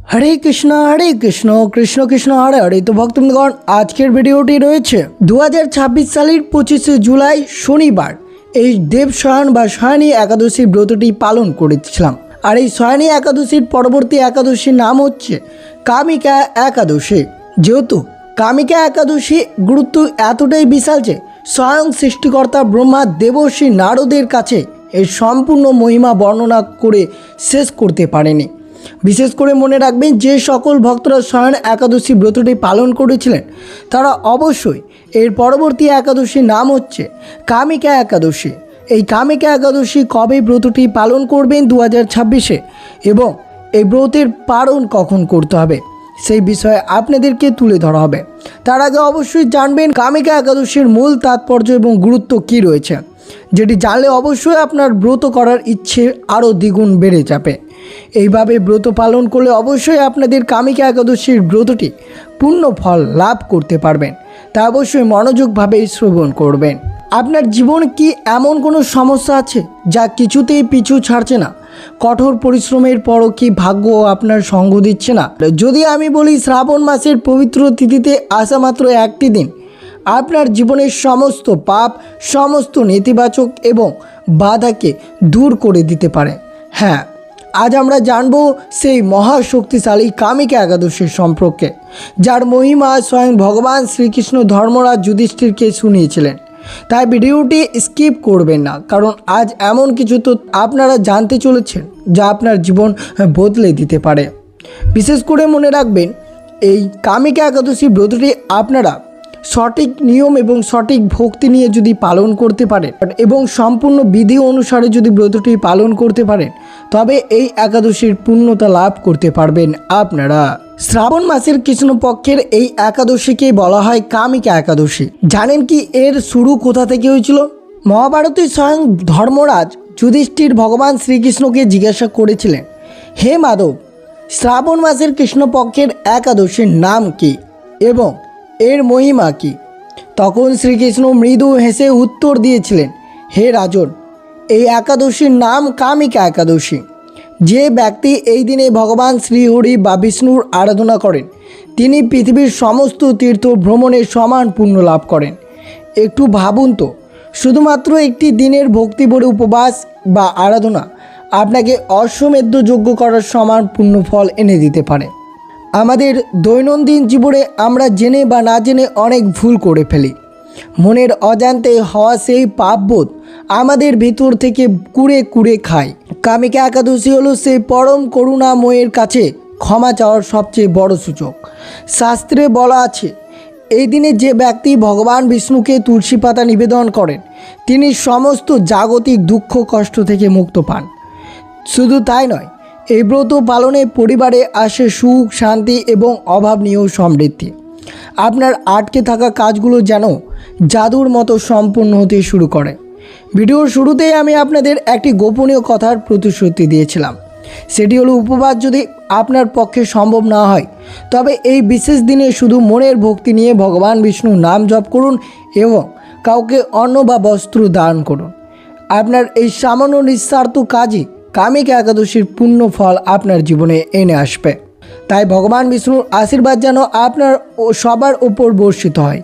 হরে কৃষ্ণ কৃষ্ণ কৃষ্ণ হরে হরে। তো ভক্তবৃন্দগণ, আজকের ভিডিওটি রয়েছে 2026 সালের 25শে জুলাই শনিবার এই দেবশয়ন বা শয়নী একাদশী ব্রতটি পালন করেছিলাম। আর এই শয়নী একাদশীর পরবর্তী একাদশীর নাম হচ্ছে কামিকা একাদশী। যেহেতু কামিকা একাদশী গুরুত্ব এতটাই বিশাল যে স্বয়ং সৃষ্টিকর্তা ব্রহ্মা দেবর্ষি নারদের কাছে এর সম্পূর্ণ মহিমা বর্ণনা করে শেষ করতে পারেনি। বিশেষ করে মনে রাখবেন, যে সকল ভক্তরা শয়ন একাদশী ব্রতটি পালন করেছিলেন তারা অবশ্যই এর পরবর্তী একাদশীর নাম হচ্ছে কামিকা একাদশী। এই কামিকা একাদশী কবে ব্রতটি পালন করবেন 2026-এ এবং এই ব্রতের পালন কখন করতে হবে সেই বিষয়ে আপনাদেরকে তুলে ধরা হবে। তার আগে অবশ্যই জানবেন কামিকা একাদশীর মূল তাৎপর্য এবং গুরুত্ব কী রয়েছে, যেটি জানলে অবশ্যই আপনার ব্রত করার ইচ্ছে আরও দ্বিগুণ বেড়ে যাবে। এইভাবে ব্রত পালন করলে অবশ্যই আপনাদের কামিকা একাদশীর ব্রতটি পূর্ণ ফল লাভ করতে পারবেন। তা অবশ্যই মনোযোগভাবে শ্রবণ করবেন। আপনার জীবন কি এমন কোনো সমস্যা আছে যা কিছুতেই পিছু ছাড়ছে না? কঠোর পরিশ্রমের পরও কি ভাগ্য আপনার সঙ্গ দিচ্ছে না? যদি আমি বলি শ্রাবণ মাসের পবিত্র তিথিতে আসা মাত্র একটি দিন আপনার জীবনের সমস্ত পাপ, সমস্ত নেতিবাচক এবং বাধাকে দূর করে দিতে পারে। হ্যাঁ, আজ আমরা জানব সেই মহাশক্তিশালী কামিকা একাদশীর সম্পর্কে, যার মহিমা স্বয়ং ভগবান শ্রীকৃষ্ণ ধর্মরাজ যুধিষ্ঠিরকে শুনিয়েছিলেন। তাই ভিডিওটি স্কিপ করবেন না, কারণ আজ এমন কিছু তো আপনারা জানতে চলেছেন যা আপনার জীবন বদলে দিতে পারে। বিশেষ করে মনে রাখবেন, এই কামিকা একাদশী ব্রতটি আপনারা সঠিক নিয়ম এবং সঠিক ভক্তি নিয়ে যদি পালন করতে পারেন এবং সম্পূর্ণ বিধি অনুসারে যদি ব্রতটি পালন করতে পারেন, তবে এই একাদশীর পূর্ণতা লাভ করতে পারবেন আপনারা। শ্রাবণ মাসের কৃষ্ণপক্ষের এই একাদশীকেই বলা হয় কামিকা একাদশী। জানেন কি এর শুরু কোথা থেকে হয়েছিল? মহাভারতে স্বয়ং ধর্মরাজ যুধিষ্ঠির ভগবান শ্রীকৃষ্ণকে জিজ্ঞাসা করেছিলেন, হে মাধব, শ্রাবণ মাসের কৃষ্ণপক্ষের একাদশীর নাম কি এবং এর মহিমা কি? তখন শ্রীকৃষ্ণ মৃদু হেসে উত্তর দিয়েছিলেন, হে রাজন, এই একাদশীর নাম কামিকা একাদশী। যে ব্যক্তি এই দিনে ভগবান শ্রীহরি বা বিষ্ণুর আরাধনা করেন তিনি পৃথিবীর সমস্ত তীর্থ ভ্রমণের সমান পুণ্য লাভ করেন। একটু ভাবুন তো, শুধুমাত্র একটি দিনের ভক্তিভরে উপবাস বা আরাধনা আপনাকে অশ্বমেধ যজ্ঞ করার সমান পুণ্য ফল এনে দিতে পারে। আমাদের দৈনন্দিন জীবনে আমরা জেনে বা না জেনে অনেক ভুল করে ফেলি। মনের অজান্তে হওয়া সেই পাপবোধ আমাদের ভিতর থেকে কুড়ে কুড়ে খায়। কামিকা একাদশী হলো সেই পরম করুণাময়ের কাছে ক্ষমা চাওয়ার সবচেয়ে বড় সূচক। শাস্ত্রে বলা আছে, এই দিনে যে ব্যক্তি ভগবান বিষ্ণুকে তুলসী পাতা নিবেদন করেন তিনি সমস্ত জাগতিক দুঃখ কষ্ট থেকে মুক্ত পান। শুধু তাই নয়, এই ব্রত পালনে পরিবারে আসে সুখ, শান্তি এবং অভাবনীয় সমৃদ্ধি। আপনার আটকে থাকা কাজগুলো যেন জাদুর মতো সম্পূর্ণ হতে শুরু করে। ভিডিওর শুরুতেই আমি আপনাদের একটি গোপনীয় কথার প্রতিশ্রুতি দিয়েছিলাম। সেটি হলো, উপবাস যদি আপনার পক্ষে সম্ভব না হয় তবে এই বিশেষ দিনে শুধু মনের ভক্তি নিয়ে ভগবান বিষ্ণুর নাম জপ করুন এবং কাউকে অন্ন বা বস্ত্র দান করুন। আপনার এই সামান্য নিঃস্বার্থ কাজই কামিকা একাদশীর পূর্ণ ফল আপনার জীবনে এনে আসবে। তাই ভগবান বিষ্ণুর আশীর্বাদ যেন আপনার সবার উপর বর্ষিত হয়।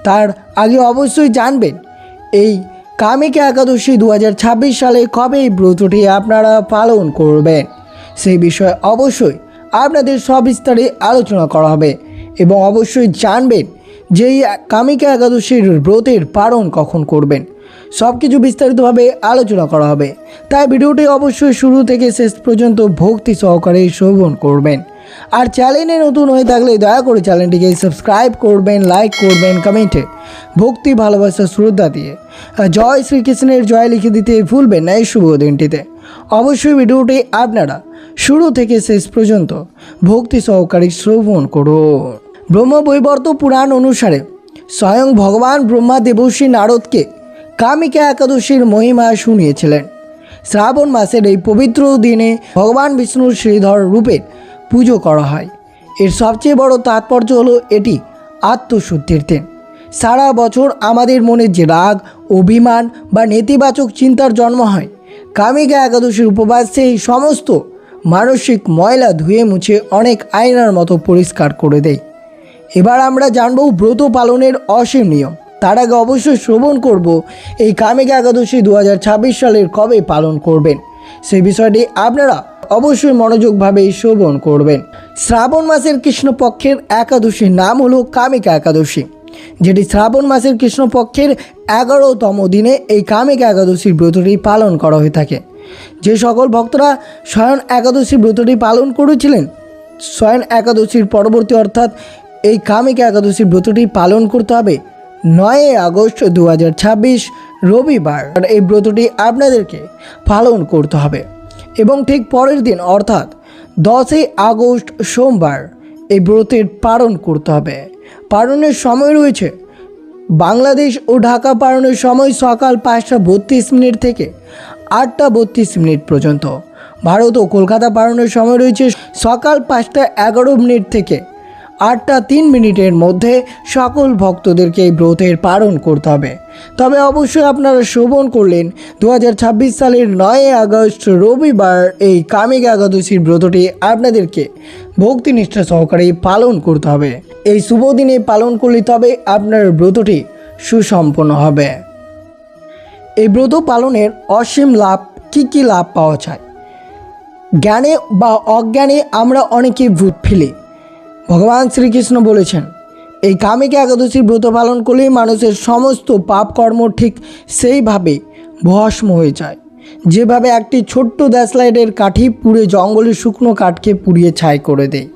তার আগে অবশ্যই জানবেন এই কামিকা একাদশী 2026 সালে কবে এই ব্রতটি আপনারা পালন করবেন সেই বিষয়ে অবশ্যই আপনাদের সবিস্তারে আলোচনা করা হবে এবং অবশ্যই জানবেন যে এই কামিকা একাদশীর ব্রতের পালন কখন করবেন। সব কিছু বিস্তারিতভাবে আলোচনা করা হবে। তাই ভিডিওটি অবশ্যই শুরু থেকে শেষ পর্যন্ত ভক্তি সহকারে শ্রবণ করবেন। আর চ্যানেলে নতুন হয়ে থাকলে দয়া করে চ্যানেলটিকে সাবস্ক্রাইব করবেন, লাইক করবেন, কমেন্টে ভক্তি, ভালোবাসা, শ্রদ্ধা দিয়ে জয় শ্রীকৃষ্ণের জয় লিখে দিতে ভুলবেন না এই শুভ দিনটিতে। অবশ্যই ভিডিওটি আপনারা শুরু থেকে শেষ পর্যন্ত ভক্তি সহকারে শ্রবণ করুন। ব্রহ্মবৈবর্ত পুরাণ অনুসারে স্বয়ং ভগবান ব্রহ্মা দেবর্ষি নারদকে কামিকা একাদশীর মহিমা শুনিয়েছিলেন। শ্রাবণ মাসের এই পবিত্র দিনে ভগবান বিষ্ণুর শ্রীধর রূপের পুজো করা হয়। এর সবচেয়ে বড় তাৎপর্য হলো এটি আত্মশুদ্ধির দিন। সারা বছর আমাদের মনে যে রাগ, অভিমান বা নেতিবাচক চিন্তার জন্ম হয়, কামিকা একাদশীর উপবাস সেই সমস্ত মানসিক ময়লা ধুয়ে মুছে অনেক আয়নার মতো পরিষ্কার করে দেয়। এবার আমরা জানব ব্রত পালনের অসীম নিয়ম। তার আগে অবশ্যই শ্রবণ করব এই কামিকা একাদশী 2026 সালের কবে পালন করবেন, সেই বিষয়টি আপনারা অবশ্যই মনোযোগভাবে শ্রবণ করবেন। শ্রাবণ মাসের কৃষ্ণপক্ষের একাদশীর নাম হলো কামিকা একাদশী, যেটি শ্রাবণ মাসের কৃষ্ণপক্ষের 11তম দিনে এই কামিকা একাদশীর ব্রতটি পালন করা হয়ে থাকে। যে সকল ভক্তরা শয়ন একাদশী ব্রতটি পালন করেছিলেন, শয়ন একাদশীর পরবর্তী অর্থাৎ এই কামিকা একাদশী ব্রতটি পালন করতে হবে 9 আগস্ট 2026 রবিবার। এই ব্রতটি আপনাদেরকে পালন করতে হবে এবং ঠিক পরের দিন অর্থাৎ 10 আগস্ট সোমবার এই ব্রতের পালন করতে হবে। পালনের সময় রয়েছে বাংলাদেশ ও ঢাকা পালনের সময় সকাল 5:32 থেকে 8:32 পর্যন্ত। ভারত ও কলকাতা পালনের সময় রয়েছে সকাল 5:11 থেকে 8:03 মধ্যে। সকল ভক্তদেরকে এই ব্রতের পালন করতে হবে। তবে অবশ্যই আপনারা শ্রবণ করলেন 2026 সালের 9 আগস্ট রবিবার এই কামিকা একাদশীর ব্রতটি আপনাদেরকে ভক্তিনিষ্ঠা সহকারে পালন করতে হবে। এই শুভ দিনে পালন করলে তবে আপনার ব্রতটি সুসম্পন্ন হবে। এই ব্রত পালনের অসীম লাভ কী লাভ পাওয়া যায়? জ্ঞানে বা অজ্ঞানে আমরা অনেকেই ভূত ফেলি। ভগবান শ্রীকৃষ্ণ বলেছেন এই কামিকা একাদশীর ব্রত পালন করলে মানুষের সমস্ত পাপ কর্ম ঠিক সেইভাবে ভস্ম হয়ে যায়, যেভাবে একটি ছোট্ট দেশলাইটের কাঠি পুড়ে জঙ্গলের শুকনো কাঠকে পুড়িয়ে ছাই করে দেয়।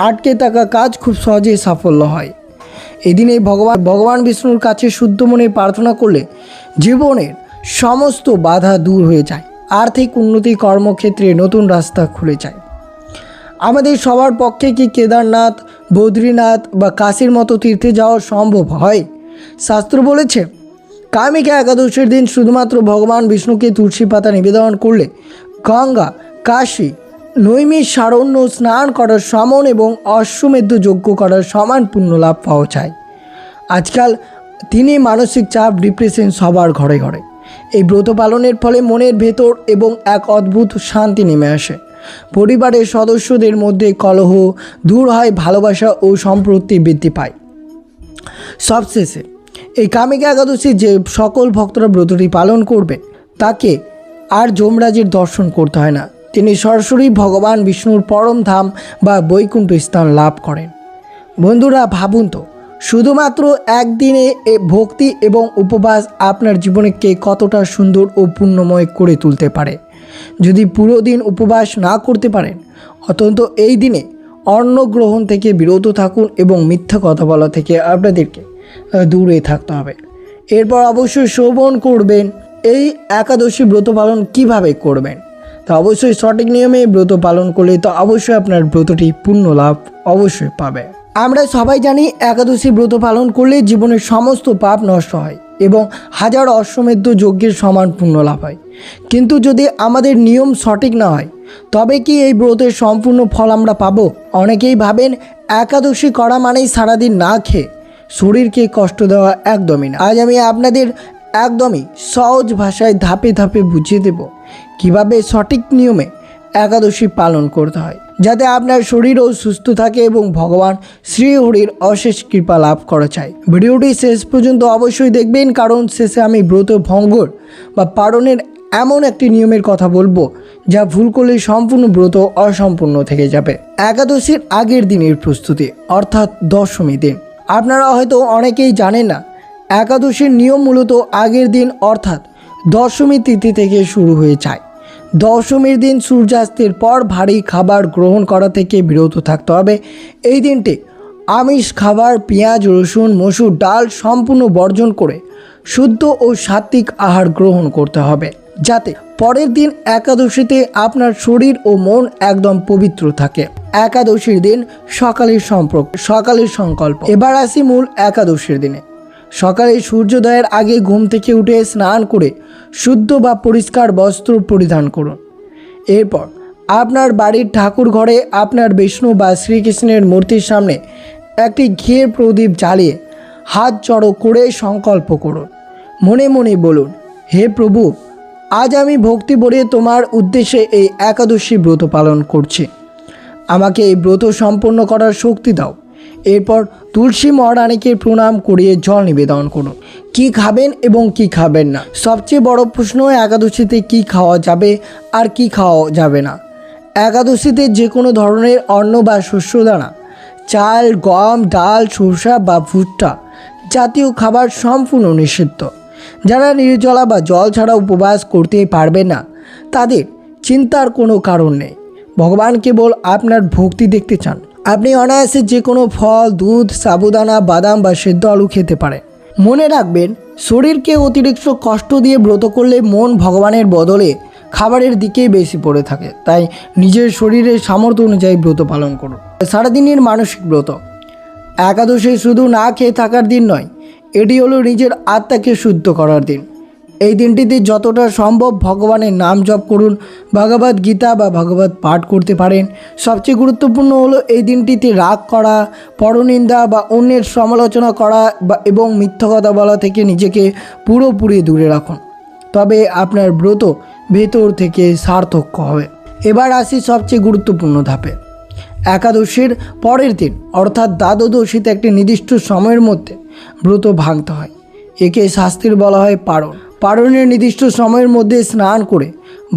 আটকে থাকা কাজ খুব সহজেই সাফল্য হয়। এদিনে ভগবান বিষ্ণুর কাছে শুদ্ধ মনে প্রার্থনা করলে জীবনের সমস্ত বাধা দূর হয়ে যায়, আর্থিক উন্নতি, কর্মক্ষেত্রে নতুন রাস্তা খুলে যায়। আমাদের সবার পক্ষে কি কেদারনাথ, বদ্রীনাথ বা কাশীর মতো তীর্থে যাওয়া সম্ভব হয়? শাস্ত্র বলেছে কামিকা একাদশীর দিন শুধুমাত্র ভগবান বিষ্ণুকে তুলসী পাতা নিবেদন করলে গঙ্গা, কাশী, নৈমিষারণ্য স্নান করার সমান এবং অশ্বমেধ যজ্ঞ করার সমান পুণ্য লাভ পাওয়া যায়। আজকাল মানসিক চাপ, ডিপ্রেশন সবার ঘরে ঘরে। এই ব্রত পালনের ফলে মনের ভেতর এবং এক অদ্ভুত শান্তি নেমে আসে। পরিবারের সদস্যদের মধ্যে কলহ দূর হয়, ভালোবাসা ও সম্প্রীতি বৃদ্ধি পায়। সবশেষে এই কামিকা একাদশী যে সকল ভক্তরা ব্রতটি পালন করবে তাকে আর যমরাজের দর্শন করতে হয় না, তিনি সরাসরি ভগবান বিষ্ণুর পরম ধাম বা বৈকুণ্ঠ স্থান লাভ করেন। বন্ধুরা ভাবুন তো, শুধুমাত্র একদিনে ভক্তি এবং উপবাস আপনার জীবনকে কতটা সুন্দর ও পুণ্যময় করে তুলতে পারে। যদি পুরো দিন উপবাস না করতে পারেন, অন্তত এই দিনে অন্ন গ্রহণ থেকে বিরত থাকুন এবং মিথ্যা কথা বলা থেকে আপনাদেরকে দূরে থাকতে হবে। এরপর অবশ্যই শ্রবণ করবেন এই একাদশী ব্রত পালন কিভাবে করবেন। তা অবশ্যই সঠিক নিয়মে ব্রত পালন করলে তো অবশ্যই আপনার ব্রতটি পূর্ণ লাভ অবশ্যই পাবে। আমরা সবাই জানি একাদশী ব্রত পালন করলে জীবনের সমস্ত পাপ নষ্ট হয় এবং হাজার অশ্বমেধ যজ্ঞের সমান পুণ্য লাভ হয়। কিন্তু যদি আমাদের নিয়ম সঠিক না হয় তবে কি এই ব্রতের সম্পূর্ণ ফল আমরা পাবো? অনেকেই ভাবেন একাদশী করা মানেই সারাদিন না খেয়ে শরীরকে কষ্ট দেওয়া। একদমই না। আজ আমি আপনাদের একদমই সহজ ভাষায় ধাপে ধাপে বুঝিয়ে দেব কিভাবে সঠিক নিয়মে একাদশী পালন করতে হয়, যাতে আপনার শরীরও সুস্থ থাকে এবং ভগবান শ্রীহরির অশেষ কৃপা লাভ করা চাই। ভিডিওটি শেষ পর্যন্ত অবশ্যই দেখবেন, কারণ শেষে আমি ব্রত ভঙ্গর বা পালনের এমন একটি নিয়মের কথা বলবো যা ভুল করলে সম্পূর্ণ ব্রত অসম্পূর্ণ থেকে যাবে। একাদশীর আগের দিনের প্রস্তুতি অর্থাৎ দশমী দিন। আপনারা হয়তো অনেকেই জানেন না, একাদশীর নিয়ম মূলত আগের দিন অর্থাৎ দশমী তিথি থেকে শুরু হয়ে যায়। দশমীর দিন সূর্যাস্তের পর ভারী খাবার গ্রহণ করা থেকে বিরত থাকতে হবে। এই দিনটি আমিষ খাবার, পেঁয়াজ, রসুন, মসুর ডাল সম্পূর্ণ বর্জন করে শুদ্ধ ও সাত্ত্বিক আহার গ্রহণ করতে হবে, যাতে পরের দিন একাদশীতে আপনার শরীর ও মন একদম পবিত্র থাকে। একাদশীর দিন সকালের সংকল্প। এবার আসি মূল একাদশীর দিনে। সকালে সূর্যোদয়ের আগে ঘুম থেকে উঠে স্নান করে শুদ্ধ বা পরিষ্কার বস্ত্র পরিধান করুন। এরপর আপনার বাড়ির ঠাকুর ঘরে আপনার বিষ্ণু বা শ্রীকৃষ্ণের মূর্তির সামনে একটি ঘিয়ের প্রদীপ জ্বালিয়ে হাত জড়ো করে সংকল্প করুন। মনে মনে বলুন, হে প্রভু, আজ আমি ভক্তি ভরে তোমার উদ্দেশ্যে এই একাদশী ব্রত পালন করছি। আমাকে এই ব্রত সম্পন্ন করার শক্তি দাও। এরপর তুলসী মহারানীকে প্রণাম করিয়ে জল নিবেদন করুন। কি খাবেন এবং কি খাবেন না, সবচেয়ে বড় প্রশ্ন একাদশীতে কি খাওয়া যাবে আর কি খাওয়া যাবে না। একাদশীতে যে কোনো ধরনের অন্ন বা শস্যদানা, চাল, গম, ডাল, সরষা বা ভুট্টা জাতীয় খাবার সম্পূর্ণ নিষিদ্ধ। যারা নির্জলা বা জল ছাড়া উপবাস করতে পারবে না তাদের চিন্তার কোনো কারণ নেই। ভগবান কেবল আপনার ভক্তি দেখতে চান। আপনি অনায়াসে যে কোনো ফল, দুধ, সাবুদানা, বাদাম বা সেদ্ধ আলু খেতে পারেন। মনে রাখবেন, শরীরকে অতিরিক্ত কষ্ট দিয়ে ব্রত করলে মন ভগবানের বদলে খাবারের দিকেই বেশি পড়ে থাকে। তাই নিজের শরীরের সামর্থ্য অনুযায়ী ব্রত পালন করুন। সারাদিনের মানসিক ব্রত। একাদশী শুধু না খেয়ে থাকার দিন নয়, এটি হলো নিজের আত্মাকে শুদ্ধ করার দিন। এই দিনটিতে যতটা সম্ভব ভগবানের নাম জপ করুন, ভগবদ গীতা বা ভগবত পাঠ করতে পারেন। সবচেয়ে গুরুত্বপূর্ণ হলো এই দিনটিতে রাগ করা, পরনিন্দা বা অন্যের সমালোচনা করা এবং মিথ্যা কথা বলা থেকে নিজেকে পুরোপুরি দূরে রাখুন। তবে আপনার ব্রত ভেতর থেকে সার্থক হবে। এবার আসি সবচেয়ে গুরুত্বপূর্ণ ধাপে। একাদশীর পরের দিন অর্থাৎ দ্বাদশীতে একটি নির্দিষ্ট সময়ের মধ্যে ব্রত ভাঙতে হয়। একে শাস্ত্রে বলা হয় পারণ। পারণের নির্দিষ্ট সময়ের মধ্যে স্নান করে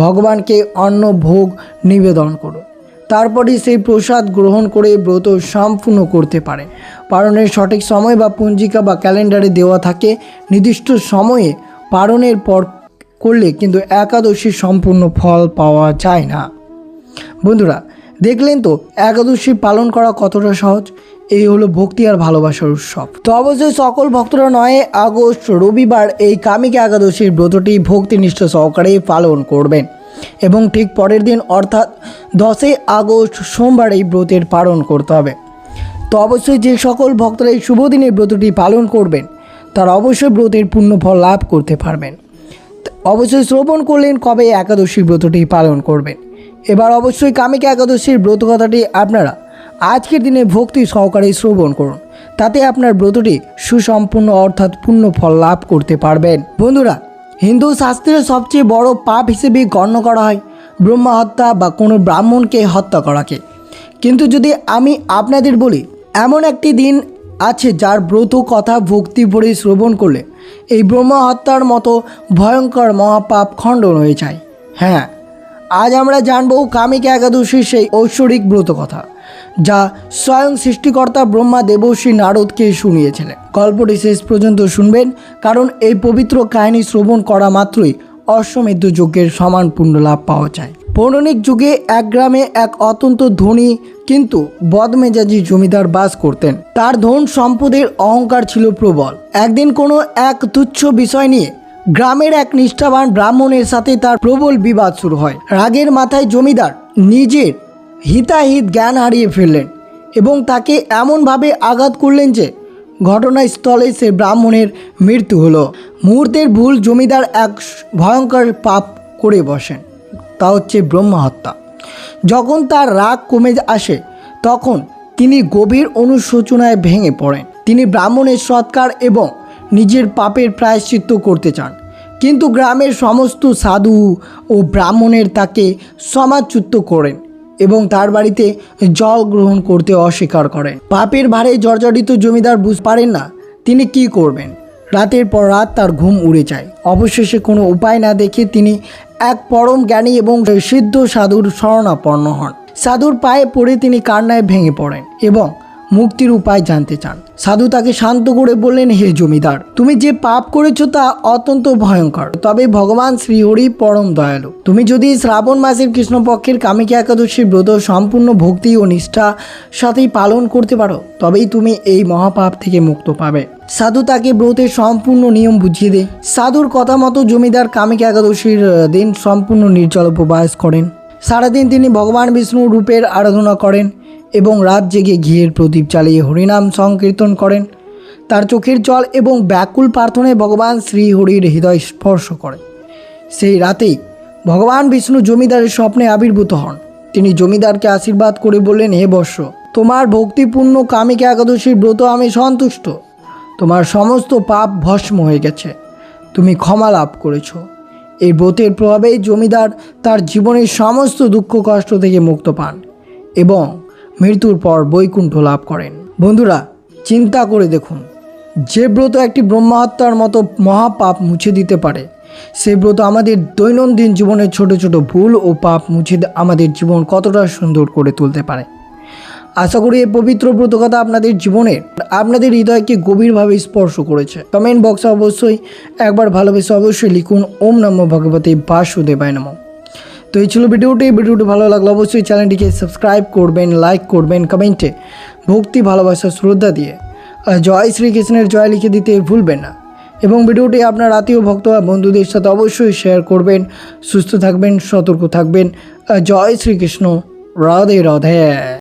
ভগবানকে অন্ন ভোগ নিবেদন করুন। তারপরে সেই প্রসাদ গ্রহণ করে ব্রত সম্পূর্ণ করতে পারেন। পারণের সঠিক সময় বা পঞ্জিকা বা ক্যালেন্ডারে দেওয়া থাকে। নির্দিষ্ট সময়ে পারণের পর করলে কিন্তু একাদশীর সম্পূর্ণ ফল পাওয়া যায় না। বন্ধুরা, দেখলেন তো একাদশী পালন করা কতটা সহজ। এই হলো ভক্তি আর ভালোবাসার উৎসব। তো অবশ্যই সকল ভক্তরা 9 আগস্ট রবিবার এই কামিকা একাদশীর ব্রতটি ভক্তিনিষ্ঠ সহকারে পালন করবেন এবং ঠিক পরের দিন অর্থাৎ 10 আগস্ট সোমবার এই ব্রতের পালন করতে হবে। তো অবশ্যই যে সকল ভক্তরা এই শুভ দিনে ব্রতটি পালন করবেন তারা অবশ্যই ব্রতের পূর্ণ ফল লাভ করতে পারবেন। অবশ্যই শ্রবণ করলেন কবে একাদশী ব্রতটি পালন করবেন। এবার অবশ্যই কামিকা একাদশীর ব্রত কথাটি আপনারা আজকের দিনে ভক্তি সহকারে শ্রবণ করুন। তাতে আপনার ব্রতটি সুসম্পূর্ণ অর্থাৎ পূর্ণ ফল লাভ করতে পারবেন। বন্ধুরা, হিন্দু শাস্ত্রের সবচেয়ে বড় পাপ হিসেবে গণ্য করা হয় ব্রহ্মা হত্যা বা কোনো ব্রাহ্মণকে হত্যা করাকে। কিন্তু যদি আমি আপনাদের বলি, এমন একটি দিন আছে যার ব্রত কথা ভক্তি ভরে শ্রবণ করলে এই ব্রহ্মা হত্যার মতো ভয়ঙ্কর মহাপাপ খণ্ডন হয়ে যায়। হ্যাঁ, আজ আমরা জানবো কামিকা একাদশীর সেই ঐশ্বরিক ব্রত কথা, যা স্বয়ং সৃষ্টিকর্তা ব্রহ্মা দেবর্ষী নারদকে শুনিয়েছিলেন। গল্পটি শেষ পর্যন্ত শুনবেন, কারণ এই পবিত্র কাহিনী শ্রবণ করা মাত্রই অশ্বমেধ যজ্ঞের সমান পুণ্য লাভ পাওয়া যায়। পৌরাণিক যুগে এক গ্রামে এক অত্যন্ত ধনী কিন্তু বদমেজাজি জমিদার বাস করতেন। তার ধন সম্পদের অহংকার ছিল প্রবল। একদিন কোনো এক তুচ্ছ বিষয় নিয়ে গ্রামের এক নিষ্ঠাবান ব্রাহ্মণের সাথে তার প্রবল বিবাদ শুরু হয়। রাগের মাথায় জমিদার নিজের হিতাহিত জ্ঞান হারিয়ে ফেললেন এবং তাকে এমনভাবে আঘাত করলেন যে ঘটনাস্থলে সে ব্রাহ্মণের মৃত্যু হলো। মুহূর্তের ভুল জমিদার এক ভয়ঙ্কর পাপ করে বসেন, তা হচ্ছে ব্রহ্মা হত্যা। যখন তার রাগ কমে আসে তখন তিনি গভীর অনুশোচনায় ভেঙে পড়েন। তিনি ব্রাহ্মণের সৎকার এবং নিজের পাপের প্রায়শ্চিত্ত করতে চান, কিন্তু গ্রামের সমস্ত সাধু ও ব্রাহ্মণের তাকে সমাজচ্যুত করেন এবং তার বাড়িতে জল গ্রহণ করতে অস্বীকার করেন। পাপের ভারে জর্জরিত জমিদার বুঝতে পারেন না তিনি কি করবেন। রাতের পর রাত তার ঘুম উড়ে যায়। অবশেষে কোনো উপায় না দেখে তিনি এক পরম জ্ঞানী এবং সিদ্ধ সাধুর শরণাপন্ন হন। সাধুর পায়ে পড়ে তিনি কান্নায় ভেঙে পড়েন এবং মুক্তির উপায় জানতে চান। সাধু তাকে শান্ত করে বললেন, হে জমিদার, তুমি যে পাপ করেছো তা অত্যন্ত ভয়ঙ্কর, তবে ভগবান শ্রীহরি পরম দয়ালু। তুমি যদি শ্রাবণ মাসের কৃষ্ণপক্ষের কামিকা একাদশীর ব্রত সম্পূর্ণ ভক্তি ও নিষ্ঠা সাথেই পালন করতে পারো, তবেই তুমি এই মহাপাপ থেকে মুক্ত পাবে। সাধু তাকে ব্রতের সম্পূর্ণ নিয়ম বুঝিয়ে দেয়। সাধুর কথা মতো জমিদার কামিকা একাদশীর দিন সম্পূর্ণ নির্জল উপবাস করেন। সারাদিন তিনি ভগবান বিষ্ণুর রূপের আরাধনা করেন এবং রাত জেগে ঘিয়ের প্রদীপ জ্বালিয়ে হরিনাম সংকীর্তন করেন। তার চোখের জল এবং ব্যাকুল প্রার্থনায় ভগবান শ্রীহরির হৃদয় স্পর্শ করে। সেই রাতেই ভগবান বিষ্ণু জমিদারের স্বপ্নে আবির্ভূত হন। তিনি জমিদারকে আশীর্বাদ করে বললেন, হে বৎস, তোমার ভক্তিপূর্ণ কামিকা একাদশীর ব্রত আমি সন্তুষ্ট। তোমার সমস্ত পাপ ভস্ম হয়ে গেছে, তুমি ক্ষমা লাভ করেছ। এই ব্রতের প্রভাবেই জমিদার তার জীবনের সমস্ত দুঃখ কষ্ট থেকে মুক্ত পান এবং মৃত্যুর পর বৈকুণ্ঠ লাভ করেন। বন্ধুরা, চিন্তা করে দেখুন, যে ব্রত একটি ব্রহ্মহত্যার মতো মহাপাপ মুছে দিতে পারে, সেই ব্রত আমাদের দৈনন্দিন জীবনের ছোট ছোট ভুল ও পাপ মুছে আমাদের জীবন কতটা সুন্দর করে তুলতে পারে। আশা করি এই পবিত্র ব্রতকথা আপনাদের জীবনের আপনাদের হৃদয়কে গভীরভাবে স্পর্শ করেছে। কমেন্ট বক্সে অবশ্যই একবার ভালোবেসে অবশ্যই লিখুন ওম নমো ভগবতে বাসুদেবায় নমঃ। তো এই ছিল ভিডিওটি ভালো লাগলে অবশ্যই চ্যানেলটিকে সাবস্ক্রাইব করবেন, লাইক করবেন, কমেন্টে ভক্তি ভালোবাসা শ্রদ্ধা দিয়ে জয় শ্রীকৃষ্ণের জয় লিখে দিতে ভুলবেন না এবং ভিডিওটি আপনার আত্মীয় ভক্ত বা বন্ধুদের সাথে অবশ্যই শেয়ার করবেন। সুস্থ থাকবেন, সতর্ক থাকবেন। জয় শ্রীকৃষ্ণ। রাধে রাধে।